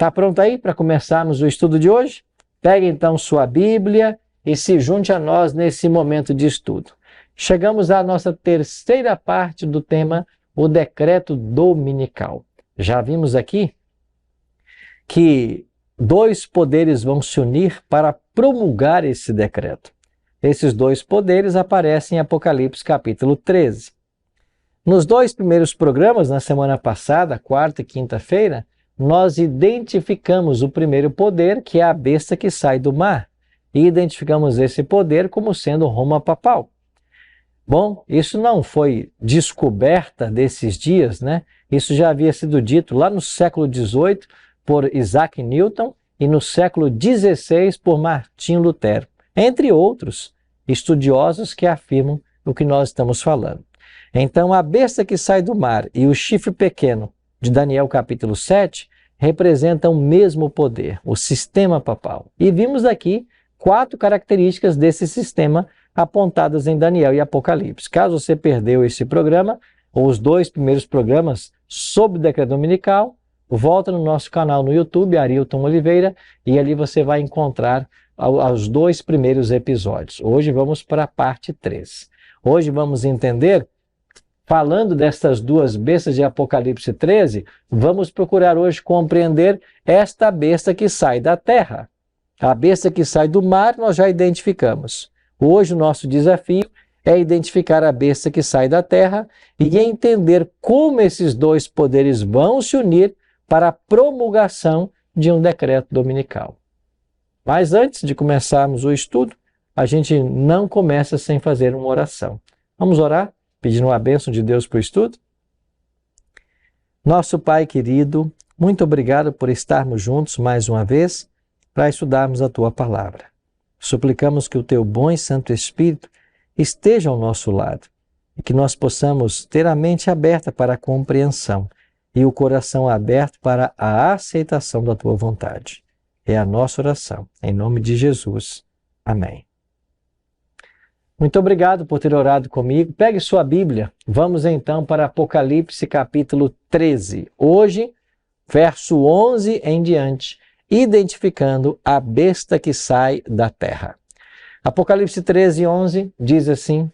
Está pronto aí para começarmos o estudo de hoje? Pegue então sua Bíblia e se junte a nós nesse momento de estudo. Chegamos à nossa terceira parte do tema, o decreto dominical. Já vimos aqui que dois poderes vão se unir para promulgar esse decreto. Esses dois poderes aparecem em Apocalipse capítulo 13. Nos dois primeiros programas, na semana passada, quarta e quinta-feira, nós identificamos o primeiro poder, que é a besta que sai do mar, e identificamos esse poder como sendo Roma papal. Bom, isso não foi descoberta desses dias, né? Isso já havia sido dito lá no século XVIII por Isaac Newton e no século XVI por Martim Lutero, entre outros estudiosos que afirmam o que nós estamos falando. Então, a besta que sai do mar e o chifre pequeno de Daniel capítulo 7 representam o mesmo poder, o sistema papal. E vimos aqui 4 características desse sistema apontadas em Daniel e Apocalipse. Caso você perdeu esse programa, ou os 2 primeiros programas sobre o decreto dominical, volta no nosso canal no YouTube, Arilton Oliveira, e ali você vai encontrar os 2 primeiros episódios. Hoje vamos para a parte 3. Hoje vamos entender, falando dessas 2 bestas de Apocalipse 13, vamos procurar hoje compreender esta besta que sai da terra. A besta que sai do mar nós já identificamos. Hoje o nosso desafio é identificar a besta que sai da terra e entender como esses 2 poderes vão se unir para a promulgação de um decreto dominical. Mas antes de começarmos o estudo, a gente não começa sem fazer uma oração. Vamos orar, pedindo a bênção de Deus para o estudo? Nosso Pai querido, muito obrigado por estarmos juntos mais uma vez para estudarmos a Tua Palavra. Suplicamos que o Teu bom e Santo Espírito esteja ao nosso lado e que nós possamos ter a mente aberta para a compreensão e o coração aberto para a aceitação da Tua vontade. É a nossa oração, em nome de Jesus. Amém. Muito obrigado por ter orado comigo. Pegue sua Bíblia. Vamos então para Apocalipse capítulo 13. Hoje, verso 11 em diante, identificando a besta que sai da terra. Apocalipse 13, 11 diz assim: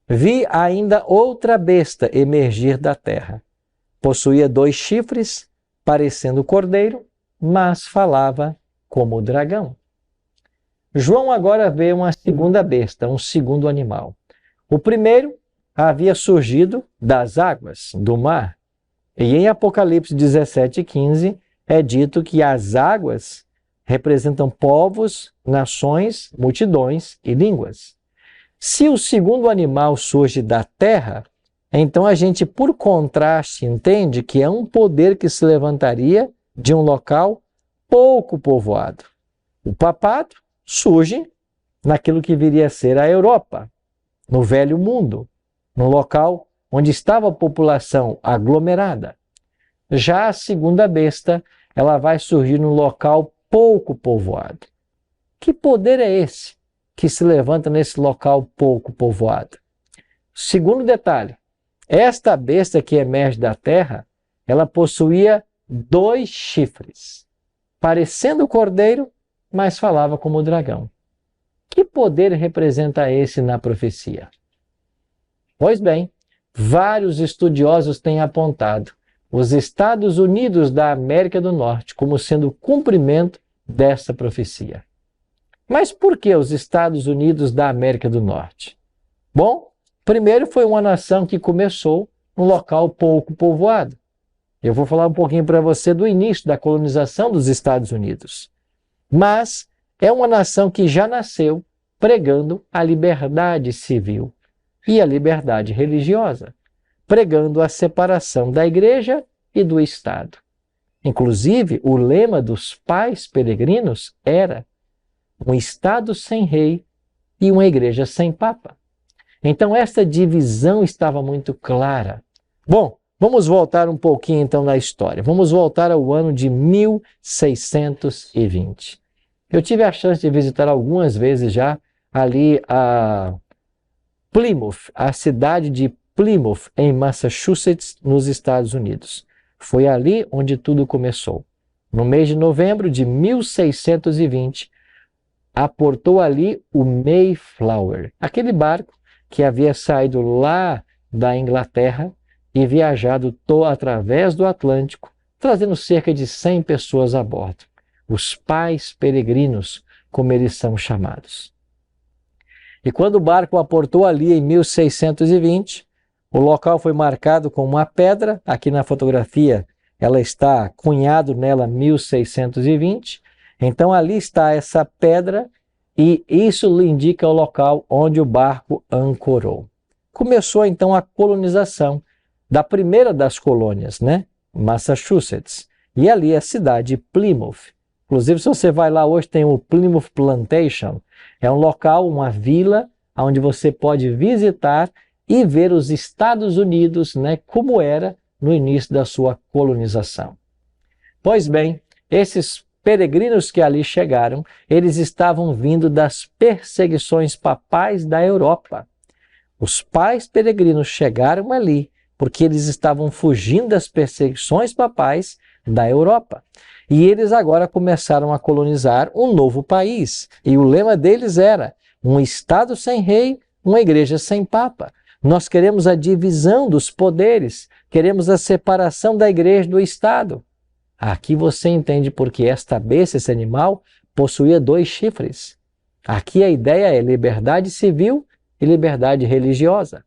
Vi ainda outra besta emergir da terra. Possuía 2 chifres, parecendo cordeiro, mas falava como dragão. João agora vê uma segunda besta, um segundo animal. O primeiro havia surgido das águas, do mar. E em Apocalipse 17, 15, é dito que as águas representam povos, nações, multidões e línguas. Se o segundo animal surge da terra, então a gente, por contraste, entende que é um poder que se levantaria de um local pouco povoado. O papado surge naquilo que viria a ser a Europa, no Velho Mundo, no local onde estava a população aglomerada. Já a segunda besta, ela vai surgir num local pouco povoado. Que poder é esse que se levanta nesse local pouco povoado? Segundo detalhe, esta besta que emerge da terra, ela possuía 2 chifres, parecendo cordeiro, mas falava como dragão. Que poder representa esse na profecia? Pois bem, vários estudiosos têm apontado os Estados Unidos da América do Norte como sendo o cumprimento dessa profecia. Mas por que os Estados Unidos da América do Norte? Bom, primeiro foi uma nação que começou num local pouco povoado. Eu vou falar um pouquinho para você do início da colonização dos Estados Unidos. Mas é uma nação que já nasceu pregando a liberdade civil e a liberdade religiosa, pregando a separação da igreja e do Estado. Inclusive, o lema dos pais peregrinos era um Estado sem rei e uma igreja sem papa. Então, essa divisão estava muito clara. Bom, vamos voltar um pouquinho então na história. Vamos voltar ao ano de 1620. Eu tive a chance de visitar algumas vezes já ali a Plymouth, a cidade de Plymouth, em Massachusetts, nos Estados Unidos. Foi ali onde tudo começou. no mês de novembro de 1620, aportou ali o Mayflower, aquele barco que havia saído lá da Inglaterra e viajado através do Atlântico, trazendo cerca de 100 pessoas a bordo. Os pais peregrinos, como eles são chamados. E quando o barco aportou ali em 1620, o local foi marcado com uma pedra. Aqui na fotografia ela está cunhado nela 1620. Então ali está essa pedra e isso lhe indica o local onde o barco ancorou. Começou então a colonização da primeira das colônias, né? Massachusetts. E ali a cidade de Plymouth. Inclusive, se você vai lá hoje, tem o Plymouth Plantation. É um local, uma vila, onde você pode visitar e ver os Estados Unidos, né, como era no início da sua colonização. Pois bem, esses peregrinos que ali chegaram, eles estavam vindo das perseguições papais da Europa. Os pais peregrinos chegaram ali porque eles estavam fugindo das perseguições papais da Europa. E eles agora começaram a colonizar um novo país. E o lema deles era: um Estado sem rei, uma igreja sem papa. Nós queremos a divisão dos poderes, queremos a separação da igreja do Estado. Aqui você entende porque esta besta, esse animal, possuía 2 chifres. Aqui a ideia é liberdade civil e liberdade religiosa.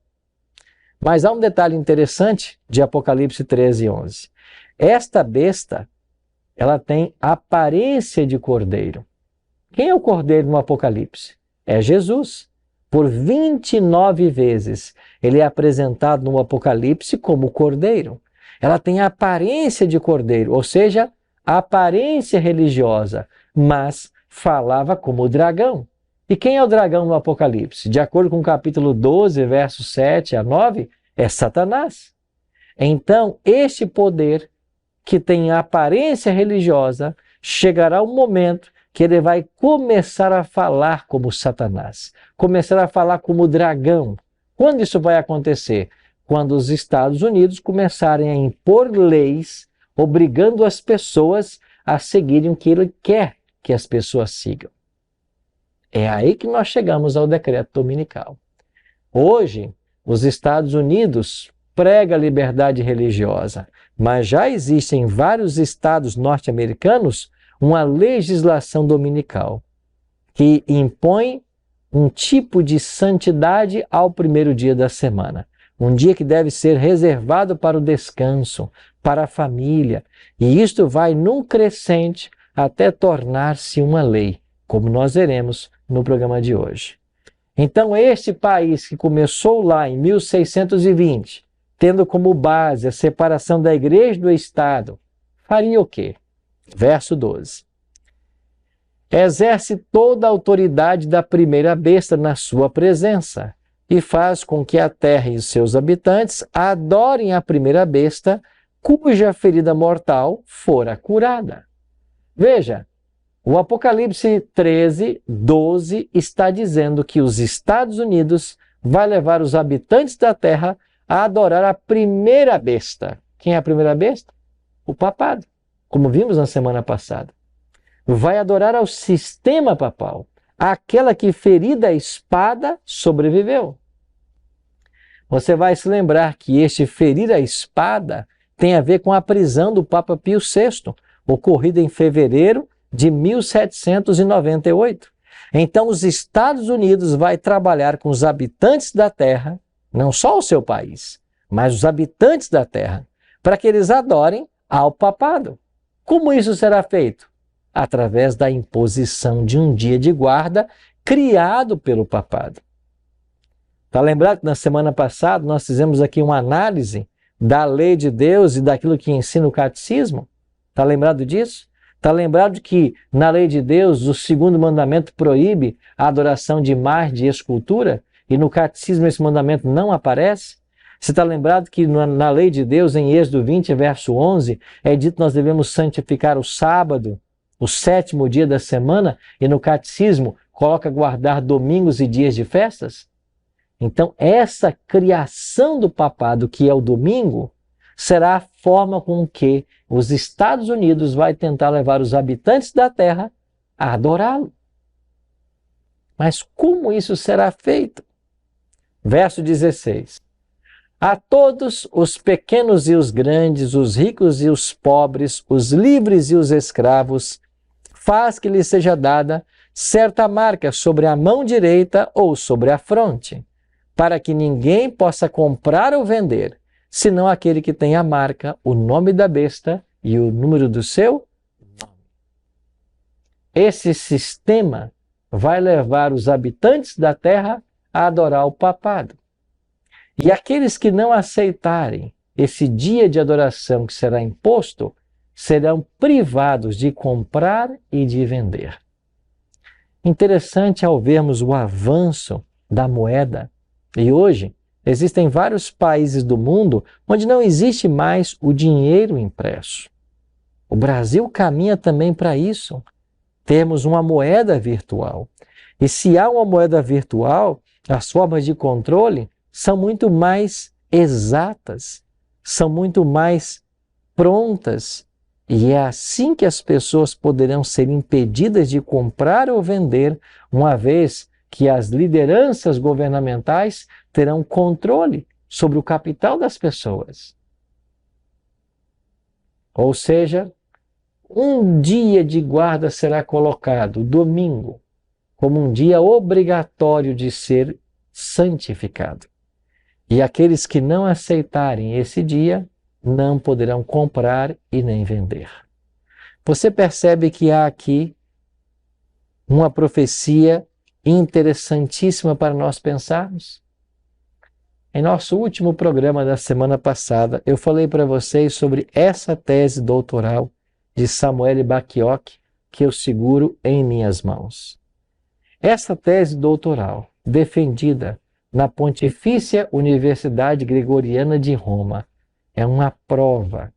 Mas há um detalhe interessante de Apocalipse 13:11. Esta besta, ela tem aparência de cordeiro. Quem é o cordeiro no Apocalipse? É Jesus. Por 29 vezes ele é apresentado no Apocalipse como cordeiro. Ela tem a aparência de cordeiro, ou seja, a aparência religiosa, mas falava como dragão. E quem é o dragão no Apocalipse? De acordo com o capítulo 12, versos 7 a 9, é Satanás. Então, este poder que tem a aparência religiosa, chegará um momento que ele vai começar a falar como Satanás, começar a falar como dragão. Quando isso vai acontecer? Quando os Estados Unidos começarem a impor leis obrigando as pessoas a seguirem o que ele quer que as pessoas sigam. É aí que nós chegamos ao decreto dominical. Hoje, os Estados Unidos pregam a liberdade religiosa, mas já existe em vários estados norte-americanos uma legislação dominical que impõe um tipo de santidade ao primeiro dia da semana. Um dia que deve ser reservado para o descanso, para a família. E isto vai num crescente até tornar-se uma lei, como nós veremos no programa de hoje. Então, este país que começou lá em 1620, tendo como base a separação da igreja do Estado, faria o quê? Verso 12. Exerce toda a autoridade da primeira besta na sua presença e faz com que a terra e os seus habitantes adorem a primeira besta, cuja ferida mortal fora curada. Veja, o Apocalipse 13:12 está dizendo que os Estados Unidos vai levar os habitantes da terra a adorar a primeira besta. Quem é a primeira besta? O papado, como vimos na semana passada. Vai adorar ao sistema papal, aquela que ferida a espada sobreviveu. Você vai se lembrar que este ferir a espada tem a ver com a prisão do Papa Pio VI, ocorrida em fevereiro de 1798. Então, os Estados Unidos vai trabalhar com os habitantes da terra, não só o seu país, mas os habitantes da terra, para que eles adorem ao papado. Como isso será feito? Através da imposição de um dia de guarda criado pelo papado. Está lembrado que na semana passada nós fizemos aqui uma análise da lei de Deus e daquilo que ensina o catecismo? Está lembrado disso? Está lembrado que na lei de Deus o 2º mandamento proíbe a adoração de imagem de escultura e no catecismo esse mandamento não aparece? Você está lembrado que na lei de Deus, em Êxodo 20, verso 11, é dito que nós devemos santificar o sábado, o 7º dia da semana, e no catecismo coloca guardar domingos e dias de festas? Então, essa criação do papado, que é o domingo, será forma com que os Estados Unidos vai tentar levar os habitantes da Terra a adorá-lo. Mas como isso será feito? Verso 16. A todos, os pequenos e os grandes, os ricos e os pobres, os livres e os escravos, faz que lhes seja dada certa marca sobre a mão direita ou sobre a fronte, para que ninguém possa comprar ou vender, senão aquele que tem a marca, o nome da besta e o número do seu nome. Esse sistema vai levar os habitantes da terra a adorar o papado. E aqueles que não aceitarem esse dia de adoração que será imposto, serão privados de comprar e de vender. Interessante ao vermos o avanço da moeda. E hoje, existem vários países do mundo onde não existe mais o dinheiro impresso. O Brasil caminha também para isso. Temos uma moeda virtual. E se há uma moeda virtual, as formas de controle são muito mais exatas, são muito mais prontas. E é assim que as pessoas poderão ser impedidas de comprar ou vender, uma vez que as lideranças governamentais terão controle sobre o capital das pessoas. Ou seja, um dia de guarda será colocado, domingo, como um dia obrigatório de ser santificado. E aqueles que não aceitarem esse dia não poderão comprar e nem vender. Você percebe que há aqui uma profecia interessantíssima para nós pensarmos? Em nosso último programa da semana passada, eu falei para vocês sobre essa tese doutoral de Samuel Bacchiocchi que eu seguro em minhas mãos. Essa tese doutoral, defendida na Pontifícia Universidade Gregoriana de Roma, é uma prova,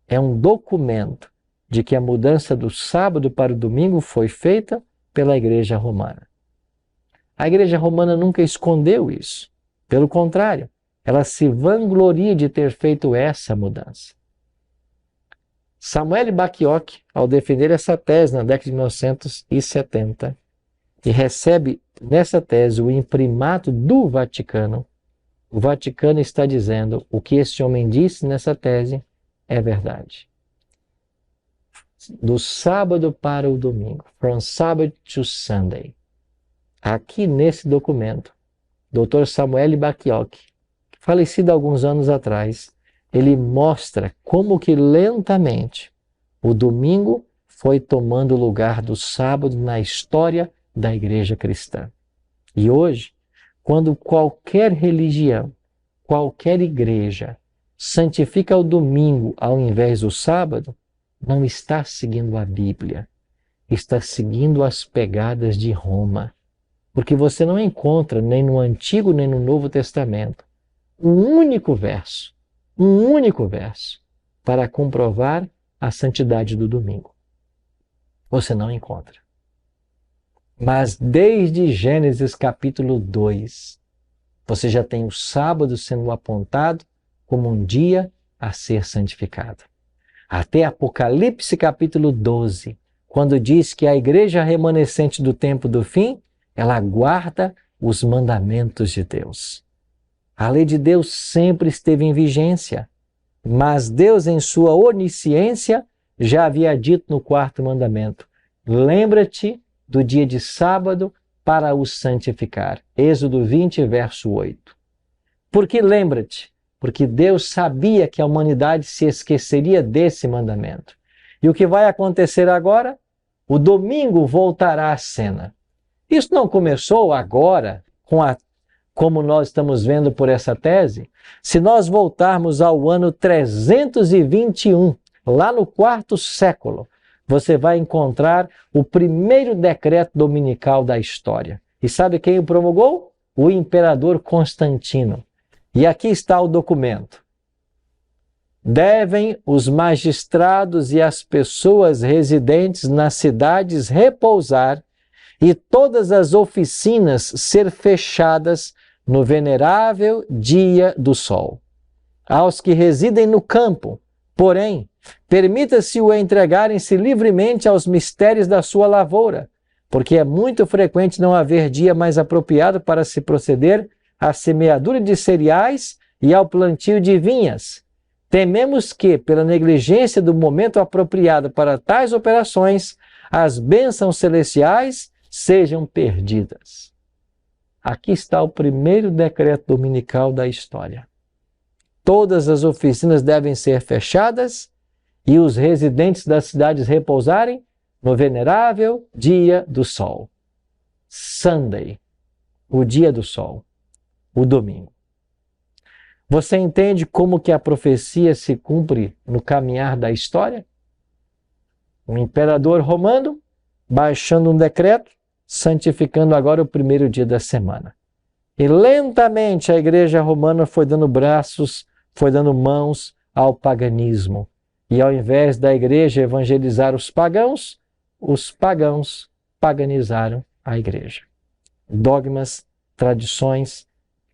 é um documento de que a mudança do sábado para o domingo foi feita pela Igreja Romana. A Igreja Romana nunca escondeu isso. Pelo contrário, ela se vangloria de ter feito essa mudança. Samuel Bacchiocchi, ao defender essa tese na década de 1970, e recebe nessa tese o imprimato do Vaticano, o Vaticano está dizendo o que esse homem disse nessa tese é verdade. Do sábado para o domingo, from Sabbath to Sunday. Aqui nesse documento, Dr. Samuel Bacchiocchi, falecido há alguns anos atrás, ele mostra como que lentamente o domingo foi tomando o lugar do sábado na história da igreja cristã. E hoje, quando qualquer religião, qualquer igreja santifica o domingo ao invés do sábado, não está seguindo a Bíblia, está seguindo as pegadas de Roma. Porque você não encontra nem no Antigo nem no Novo Testamento um único verso para comprovar a santidade do domingo. Você não encontra. Mas desde Gênesis capítulo 2, você já tem o sábado sendo apontado como um dia a ser santificado. Até Apocalipse capítulo 12, quando diz que a igreja remanescente do tempo do fim, ela guarda os mandamentos de Deus. A lei de Deus sempre esteve em vigência, mas Deus, em sua onisciência, já havia dito no 4º mandamento: lembra-te do dia de sábado para o santificar. Êxodo 20, verso 8. Por que lembra-te? Porque Deus sabia que a humanidade se esqueceria desse mandamento. E o que vai acontecer agora? O domingo voltará à cena. Isso não começou agora, como nós estamos vendo por essa tese. Se nós voltarmos ao ano 321, lá no 4º século, você vai encontrar o primeiro decreto dominical da história. E sabe quem o promulgou? O imperador Constantino. E aqui está o documento. Devem os magistrados e as pessoas residentes nas cidades repousar e todas as oficinas ser fechadas no venerável dia do sol. aos que residem no campo, porém, permita-se-o entregarem-se livremente aos mistérios da sua lavoura, porque é muito frequente não haver dia mais apropriado para se proceder à semeadura de cereais e ao plantio de vinhas. Tememos que, pela negligência do momento apropriado para tais operações, as bênçãos celestiais sejam perdidas. Aqui está o primeiro decreto dominical da história. Todas as oficinas devem ser fechadas e os residentes das cidades repousarem no venerável dia do sol. Sunday, o dia do sol, o domingo. Você entende como que a profecia se cumpre no caminhar da história? O imperador romano baixando um decreto, santificando agora o primeiro dia da semana. E lentamente a igreja romana foi dando braços, foi dando mãos ao paganismo. E ao invés da igreja evangelizar os pagãos paganizaram a igreja. Dogmas, tradições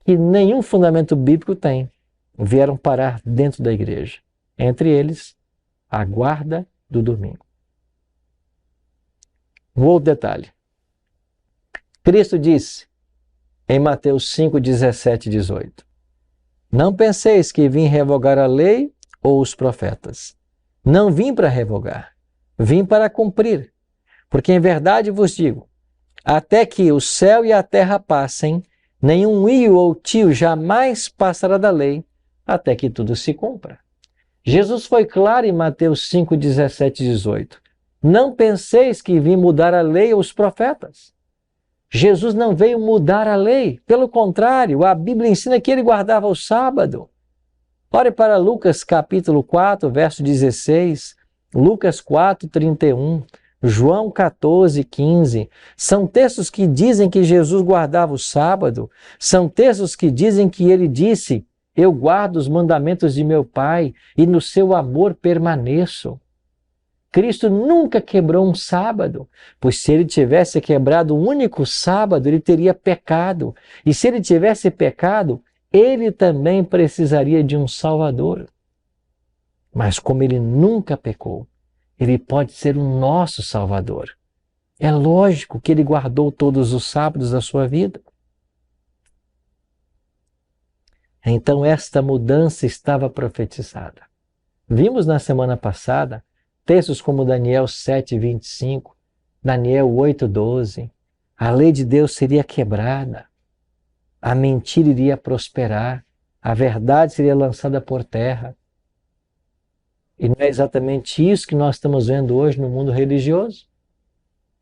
que nenhum fundamento bíblico tem, vieram parar dentro da igreja. Entre eles, a guarda do domingo. Um outro detalhe. Cristo disse em Mateus 5, 17 e 18: Não penseis que vim revogar a lei ou os profetas. Não vim para revogar, vim para cumprir. Porque em verdade vos digo, até que o céu e a terra passem, nenhum io ou tio jamais passará da lei, até que tudo se cumpra. Jesus foi claro em Mateus 5, 17 e 18. Não penseis que vim mudar a lei ou os profetas. Jesus não veio mudar a lei. Pelo contrário, a Bíblia ensina que ele guardava o sábado. Olhe para Lucas capítulo 4, verso 16, Lucas 4, 31, João 14, 15. São textos que dizem que Jesus guardava o sábado. São textos que dizem que ele disse: eu guardo os mandamentos de meu Pai e no seu amor permaneço. Cristo nunca quebrou um sábado, pois se ele tivesse quebrado um único sábado, ele teria pecado. E se ele tivesse pecado, ele também precisaria de um Salvador. Mas como ele nunca pecou, ele pode ser o nosso Salvador. É lógico que ele guardou todos os sábados da sua vida. Então esta mudança estava profetizada. Vimos na semana passada textos como Daniel 7, 25, Daniel 8, 12. A lei de Deus seria quebrada, a mentira iria prosperar, a verdade seria lançada por terra. E não é exatamente isso que nós estamos vendo hoje no mundo religioso?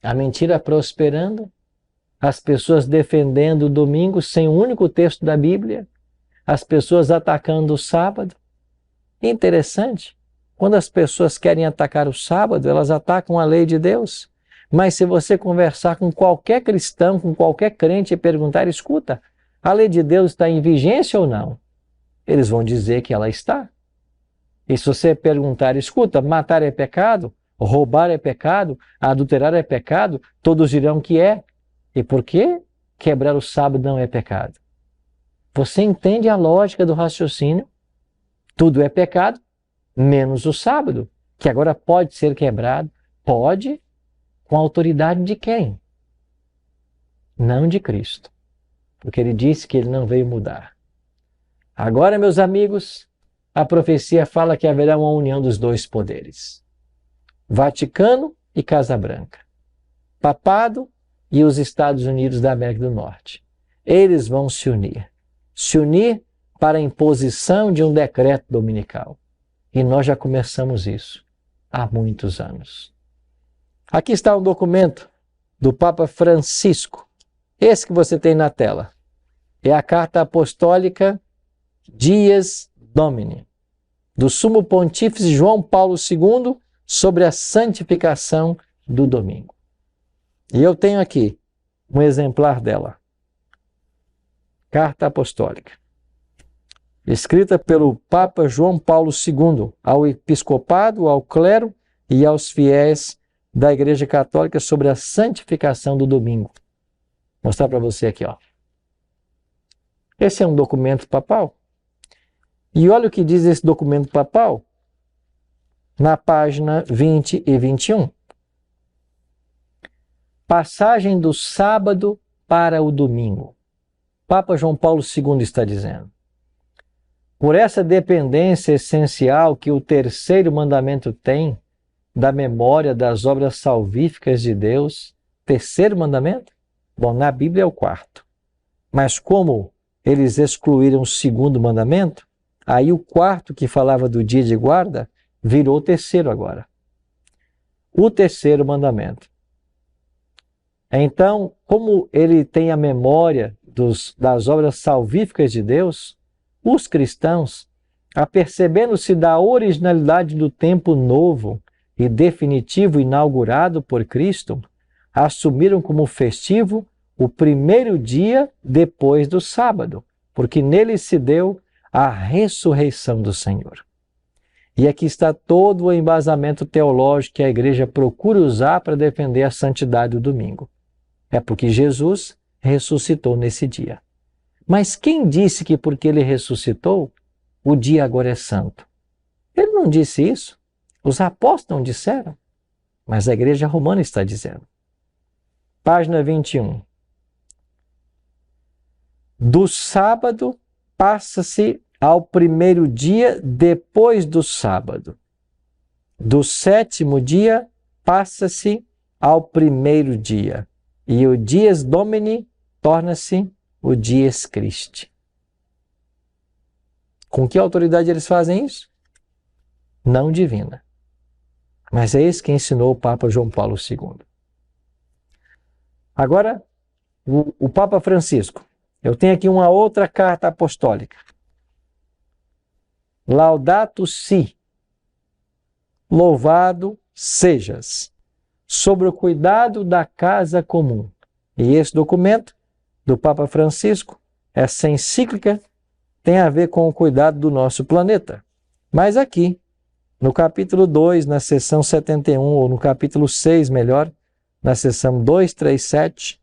A mentira prosperando, as pessoas defendendo o domingo sem um único texto da Bíblia, as pessoas atacando o sábado. Interessante. Quando as pessoas querem atacar o sábado, elas atacam a lei de Deus. Mas se você conversar com qualquer cristão, com qualquer crente e perguntar, escuta, a lei de Deus está em vigência ou não? Eles vão dizer que ela está. E se você perguntar, escuta, matar é pecado, roubar é pecado, adulterar é pecado, todos dirão que é. E por que quebrar o sábado não é pecado? Você entende a lógica do raciocínio? Tudo é pecado, menos o sábado, que agora pode ser quebrado. Pode, com a autoridade de quem? Não de Cristo. Porque ele disse que ele não veio mudar. Agora, meus amigos, a profecia fala que haverá uma união dos dois poderes. Vaticano e Casa Branca. Papado e os Estados Unidos da América do Norte. Eles vão se unir. Se unir para a imposição de um decreto dominical. E nós já começamos isso há muitos anos. Aqui está um documento do Papa Francisco. Esse que você tem na tela. É a Carta Apostólica Dies Domini, do Sumo Pontífice João Paulo II, sobre a santificação do domingo. E eu tenho aqui um exemplar dela. Carta Apostólica, escrita pelo Papa João Paulo II ao episcopado, ao clero e aos fiéis da Igreja Católica sobre a santificação do domingo. Vou mostrar para você aqui, ó. Esse é um documento papal. E olha o que diz esse documento papal, na página 20 e 21. Passagem do sábado para o domingo. Papa João Paulo II está dizendo: por essa dependência essencial que o terceiro mandamento tem da memória das obras salvíficas de Deus, terceiro mandamento? Bom, na Bíblia é o quarto. Mas como eles excluíram o segundo mandamento, aí o quarto, que falava do dia de guarda, virou o terceiro agora. O terceiro mandamento. Então, como ele tem a memória das obras salvíficas de Deus, os cristãos, apercebendo-se da originalidade do tempo novo e definitivo inaugurado por Cristo, assumiram como festivo o primeiro dia depois do sábado, porque nele se deu a ressurreição do Senhor. E aqui está todo o embasamento teológico que a igreja procura usar para defender a santidade do domingo. É porque Jesus ressuscitou nesse dia. Mas quem disse que porque ele ressuscitou, o dia agora é santo? Ele não disse isso. Os apóstolos não disseram. Mas a igreja romana está dizendo. Página 21. Do sábado passa-se ao primeiro dia depois do sábado. Do sétimo dia passa-se ao primeiro dia. E o dies Domini torna-se o dies Christi. Com que autoridade eles fazem isso? Não divina. Mas é isso que ensinou o Papa João Paulo II. Agora, o Papa Francisco. Eu tenho aqui uma outra carta apostólica. Laudato Si. Louvado sejas. Sobre o cuidado da casa comum. E esse documento do Papa Francisco, essa encíclica, tem a ver com o cuidado do nosso planeta. Mas aqui, no capítulo 2, na seção 71, ou no capítulo 6, melhor, na seção 237,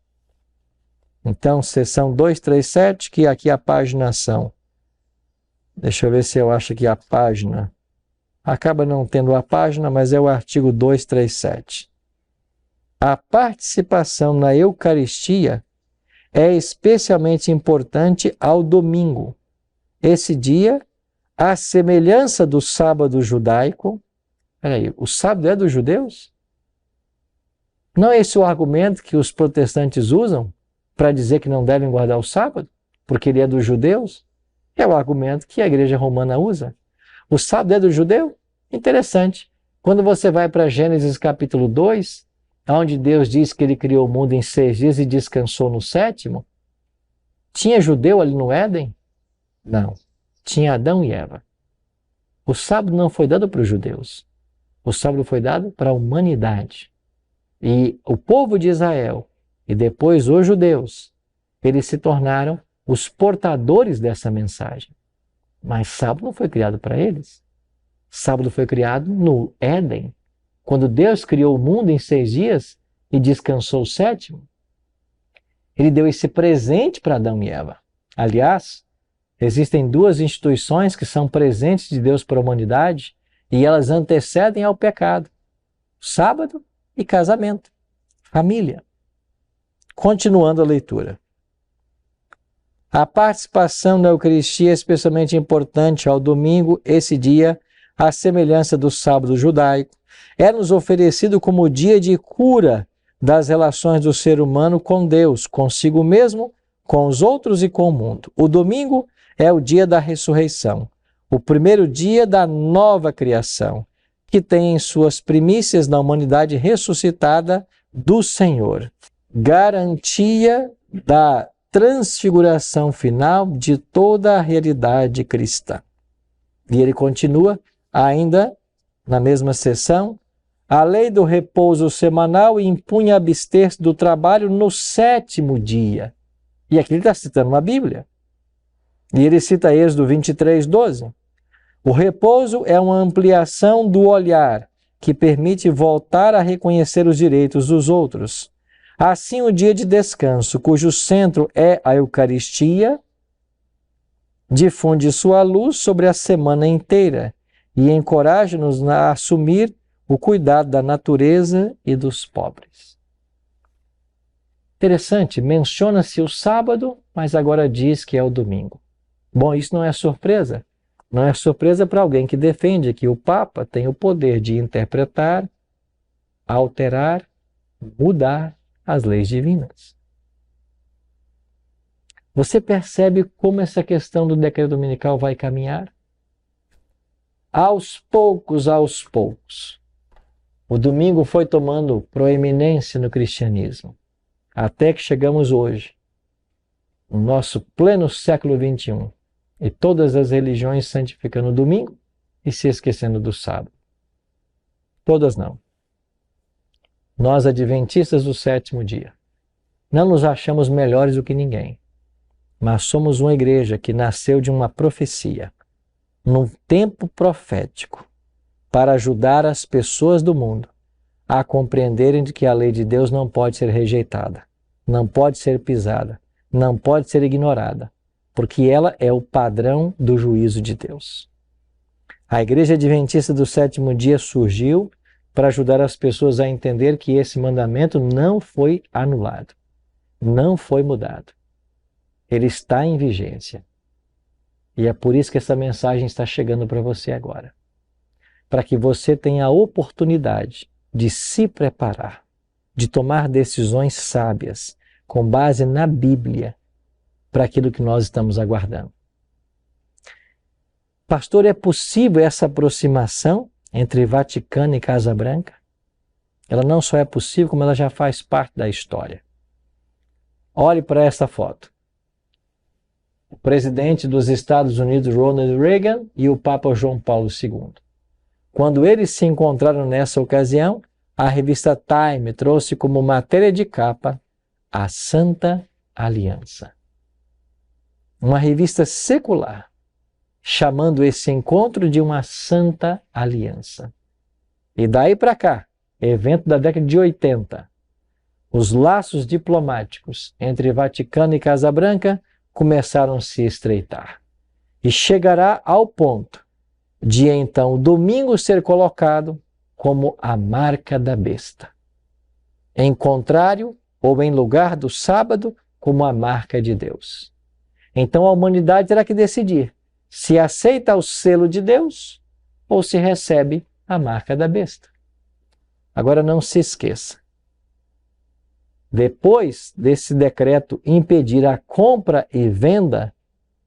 então, seção 237, que aqui a página são. Deixa eu ver se eu acho que a página acaba não tendo a página, mas é o artigo 237. A participação na Eucaristia é especialmente importante ao domingo. Esse dia, à semelhança do sábado judaico. Peraí, o sábado é dos judeus? Não é esse o argumento que os protestantes usam para dizer que não devem guardar o sábado? Porque ele é dos judeus? É o argumento que a igreja romana usa. O sábado é do judeu? Interessante. Quando você vai para Gênesis capítulo 2, onde Deus diz que ele criou o mundo em 6 dias e descansou no 7º, tinha judeu ali no Éden? Não. Tinha Adão e Eva. O sábado não foi dado para os judeus. O sábado foi dado para a humanidade. E o povo de Israel, e depois os judeus, eles se tornaram os portadores dessa mensagem. Mas sábado não foi criado para eles. Sábado foi criado no Éden. Quando Deus criou o mundo em 6 dias e descansou o 7º, ele deu esse presente para Adão e Eva. Aliás, existem 2 instituições que são presentes de Deus para a humanidade e elas antecedem ao pecado: sábado e casamento, família. Continuando a leitura. A participação na Eucaristia é especialmente importante ao domingo. Esse dia, à semelhança do sábado judaico, é-nos oferecido como dia de cura das relações do ser humano com Deus, consigo mesmo, com os outros e com o mundo. O domingo é o dia da ressurreição, o primeiro dia da nova criação, que tem em suas primícias na humanidade ressuscitada do Senhor. Garantia da transfiguração final de toda a realidade cristã. E ele continua ainda na mesma seção. A lei do repouso semanal impunha abster-se do trabalho no 7º dia. E aqui ele está citando uma Bíblia. E ele cita Êxodo 23, 12. O repouso é uma ampliação do olhar que permite voltar a reconhecer os direitos dos outros. Assim, o dia de descanso, cujo centro é a Eucaristia, Difunde sua luz sobre a semana inteira e encoraja-nos a assumir o cuidado da natureza e dos pobres. Interessante, menciona-se o sábado, mas agora diz que é o domingo. Bom, isso não é surpresa. Não é surpresa para alguém que defende que o Papa tem o poder de interpretar, alterar, mudar as leis divinas. Você percebe como essa questão do decreto dominical vai caminhar? Aos poucos, o domingo foi tomando proeminência no cristianismo, até que chegamos hoje, no nosso pleno século XXI, e todas as religiões santificando o domingo e se esquecendo do sábado. Todas não. Nós, adventistas do sétimo dia, não nos achamos melhores do que ninguém, mas somos uma igreja que nasceu de uma profecia, num tempo profético, para ajudar as pessoas do mundo a compreenderem de que a lei de Deus não pode ser rejeitada, não pode ser pisada, não pode ser ignorada, porque ela é o padrão do juízo de Deus. A Igreja Adventista do sétimo dia surgiu para ajudar as pessoas a entender que esse mandamento não foi anulado, não foi mudado. Ele está em vigência. E é por isso que essa mensagem está chegando para você agora. Para que você tenha a oportunidade de se preparar, de tomar decisões sábias, com base na Bíblia, para aquilo que nós estamos aguardando. Pastor, é possível essa aproximação entre Vaticano e Casa Branca? Ela não só é possível, como ela já faz parte da história. Olhe para essa foto. O presidente dos Estados Unidos, Ronald Reagan, e o Papa João Paulo II. Quando eles se encontraram nessa ocasião, a revista Time trouxe como matéria de capa a Santa Aliança. Uma revista secular, chamando esse encontro de uma Santa Aliança. E daí para cá, evento da década de 80, os laços diplomáticos entre Vaticano e Casa Branca começaram a se estreitar. E chegará ao ponto de então o domingo ser colocado como a marca da besta. Em contrário, ou em lugar do sábado, como a marca de Deus. Então a humanidade terá que decidir se aceita o selo de Deus ou se recebe a marca da besta. Agora não se esqueça. Depois desse decreto impedir a compra e venda,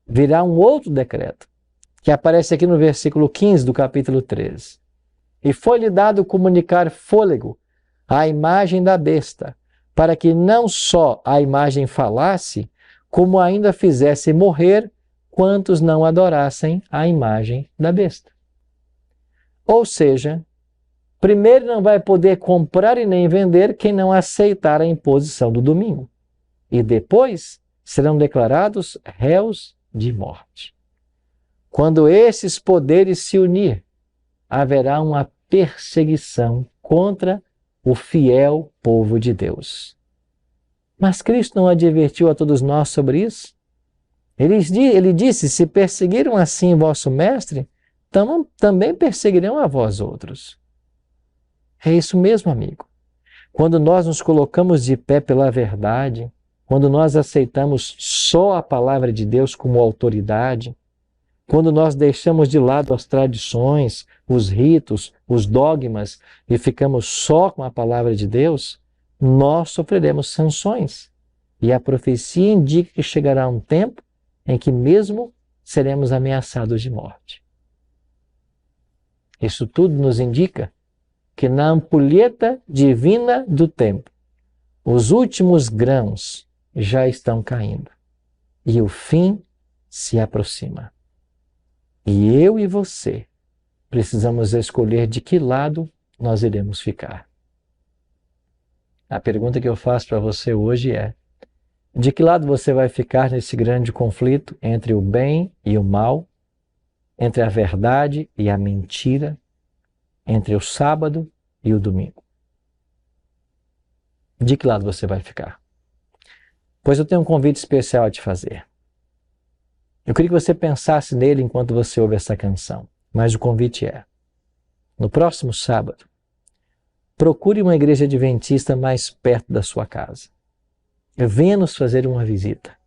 virá um outro decreto, que aparece aqui no versículo 15 do capítulo 13. E foi-lhe dado comunicar fôlego à imagem da besta, para que não só a imagem falasse, como ainda fizesse morrer quantos não adorassem a imagem da besta. Ou seja, primeiro não vai poder comprar e nem vender quem não aceitar a imposição do domingo. E depois serão declarados réus de morte. Quando esses poderes se unir, haverá uma perseguição contra o fiel povo de Deus. Mas Cristo não advertiu a todos nós sobre isso? Ele disse, se perseguiram assim vosso mestre, também perseguirão a vós outros. É isso mesmo, amigo. Quando nós nos colocamos de pé pela verdade, quando nós aceitamos só a palavra de Deus como autoridade, quando nós deixamos de lado as tradições, os ritos, os dogmas e ficamos só com a palavra de Deus, nós sofreremos sanções. E a profecia indica que chegará um tempo em que mesmo seremos ameaçados de morte. Isso tudo nos indica que na ampulheta divina do tempo, os últimos grãos já estão caindo e o fim se aproxima. E eu e você precisamos escolher de que lado nós iremos ficar. A pergunta que eu faço para você hoje é: de que lado você vai ficar nesse grande conflito entre o bem e o mal, entre a verdade e a mentira, entre o sábado e o domingo? De que lado você vai ficar? Pois eu tenho um convite especial a te fazer. Eu queria que você pensasse nele enquanto você ouve essa canção. Mas o convite é, no próximo sábado, procure uma igreja adventista mais perto da sua casa. Venha nos fazer uma visita.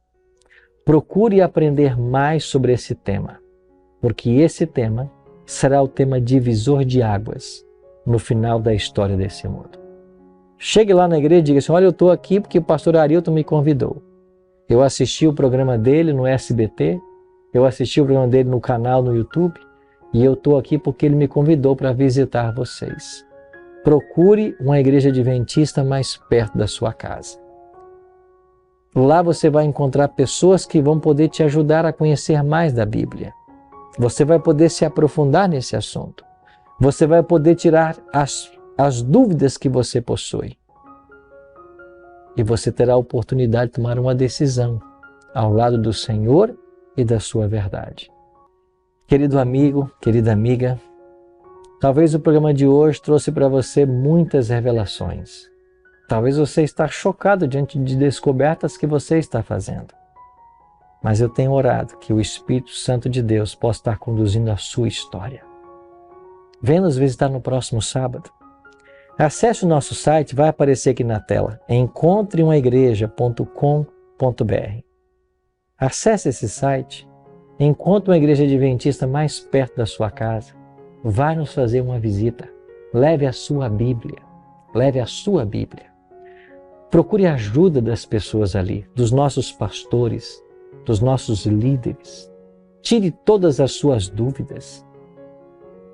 Procure aprender mais sobre esse tema, porque esse tema será o tema divisor de águas no final da história desse mundo. Chegue lá na igreja e diga assim, olha, eu estou aqui porque o pastor Arilton me convidou. Eu assisti o programa dele no SBT, eu assisti o programa dele no canal no YouTube, e eu estou aqui porque ele me convidou para visitar vocês. Procure uma igreja adventista mais perto da sua casa. Lá você vai encontrar pessoas que vão poder te ajudar a conhecer mais da Bíblia. Você vai poder se aprofundar nesse assunto. Você vai poder tirar as dúvidas que você possui. E você terá a oportunidade de tomar uma decisão ao lado do Senhor e da sua verdade. Querido amigo, querida amiga, talvez o programa de hoje trouxe para você muitas revelações. Talvez você está chocado diante de descobertas que você está fazendo. Mas eu tenho orado que o Espírito Santo de Deus possa estar conduzindo a sua história. Venha nos visitar no próximo sábado. Acesse o nosso site, vai aparecer aqui na tela, encontreumaigreja.com.br. Acesse esse site, encontre uma igreja adventista mais perto da sua casa, vai nos fazer uma visita, leve a sua Bíblia, Procure a ajuda das pessoas ali, dos nossos pastores, dos nossos líderes. Tire todas as suas dúvidas.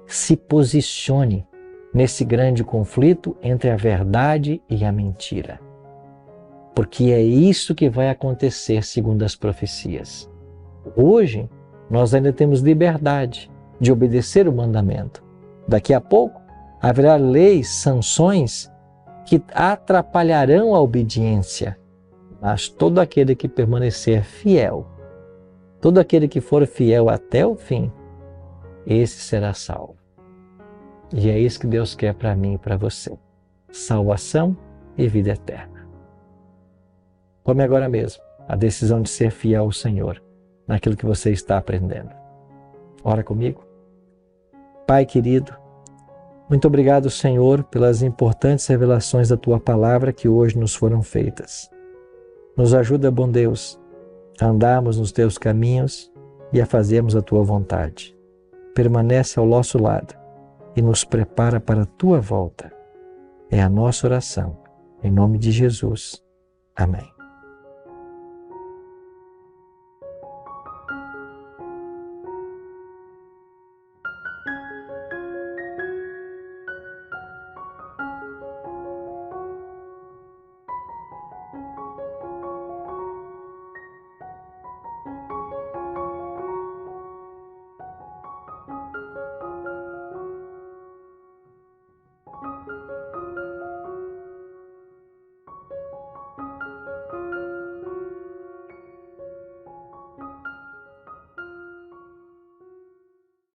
Se posicione nesse grande conflito entre a verdade e a mentira. Porque é isso que vai acontecer segundo as profecias. Hoje, nós ainda temos liberdade de obedecer o mandamento. Daqui a pouco, haverá leis, sanções que atrapalharão a obediência. Mas todo aquele que permanecer fiel, todo aquele que for fiel até o fim, esse será salvo. E é isso que Deus quer para mim e para você. Salvação e vida eterna. Tome agora mesmo a decisão de ser fiel ao Senhor naquilo que você está aprendendo. Ora comigo. Pai querido, muito obrigado, Senhor, pelas importantes revelações da Tua Palavra que hoje nos foram feitas. Nos ajuda, bom Deus, a andarmos nos Teus caminhos e a fazermos a Tua vontade. Permanece ao nosso lado e nos prepara para a Tua volta. É a nossa oração. Em nome de Jesus. Amém.